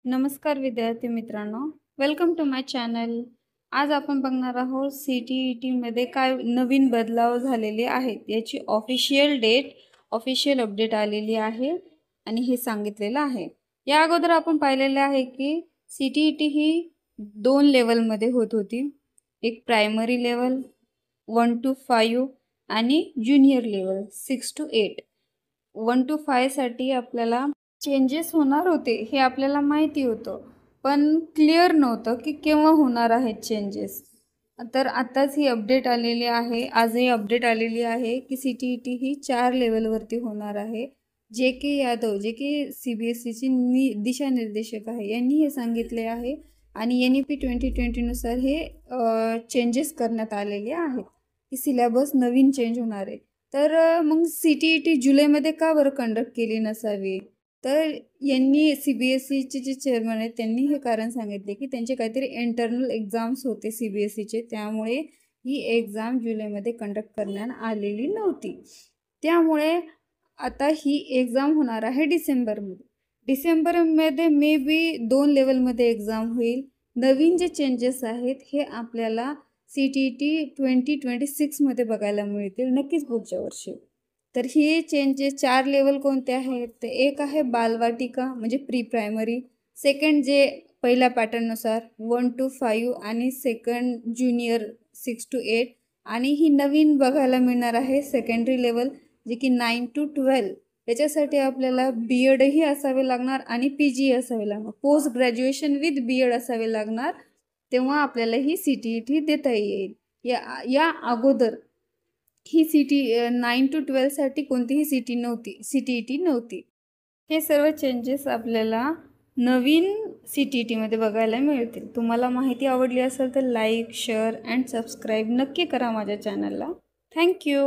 नमस्कार विद्यार्थी मित्रांनो, वेलकम टू माय चॅनल। आज आपण बघणार आहोत CTET मध्ये काय नवीन बदलाव झालेले आहेत याची ऑफिशियल अपडेट आलेली आहे आणि हे सांगितलेलं आहे। या अगोदर आपण पाहिलेले आहे की CTET ही 2 लेवलमध्ये होत होती, एक प्रायमरी लेवल 1 to 5 आणि ज्युनियर लेवल 6 to 8। 1 to 5 साठी आपल्याला चेंजेस होणार होते हे आपल्याला माहिती होतं, पण क्लिअर नव्हतं की केव्हा होणार आहेत चेंजेस। तर आताच ही अपडेट आलेली आहे, आज ही अपडेट आलेली आहे की CTET ही 4 लेवलवरती होणार आहे। JK यादव जे की CBSEची दिशानिर्देशक आहे यांनी हे सांगितले आहे आणि NEP 2020 नुसार हे चेंजेस करण्यात आलेले आहेत की सिलेबस नवीन चेंज होणार आहे। तर मग CTET जुलैमध्ये का बरं कंडक्ट केली नसावी? तर यांनी CBSEचे जे चेअरमन आहेत त्यांनी हे कारण सांगितले की त्यांचे काहीतरी इंटरनल एक्झाम्स होते CBSEचे, त्यामुळे ही एक्झाम जुलैमध्ये कंडक्ट करण्यात आलेली नव्हती। त्यामुळे आता ही एक्झाम होणार आहे डिसेंबरमध्ये। डिसेंबरमध्ये मे बी 2 लेवलमध्ये एक्झाम होईल। नवीन जे चेंजेस आहेत हे आपल्याला CTET 2026 मध्ये बघायला मिळतील नक्कीच पुढच्या वर्षी। तर हे चेंजेस 4 लेवल कोणते आहेत? तर एक आहे बालवाटिका म्हणजे प्री प्रायमरी, सेकंड जे पहिल्या पॅटर्ननुसार 1 to 5 आणि सेकंड ज्युनियर 6 to 8 आणि ही नवीन बघायला मिळणार आहे सेकंडरी लेवल जे की 9 to 12। याच्यासाठी आपल्याला BEd ही असावे लागणार आणि PG असावे लागणार, पोस्ट ग्रॅज्युएशन विथ BEd असावे लागणार, तेव्हा आपल्याला ही CTET देता येईल। या अगोदर ही 9 to 12 साठी कोणतीही CTET नव्हती। हे सर्व चेंजेस आपल्याला नवीन CTET मध्ये बघायला मिळतील। तुम्हाला माहिती आवडली असेल तर लाईक, शेअर अँड सबस्क्राईब नक्की करा माझ्या चॅनलला। थँक्यू।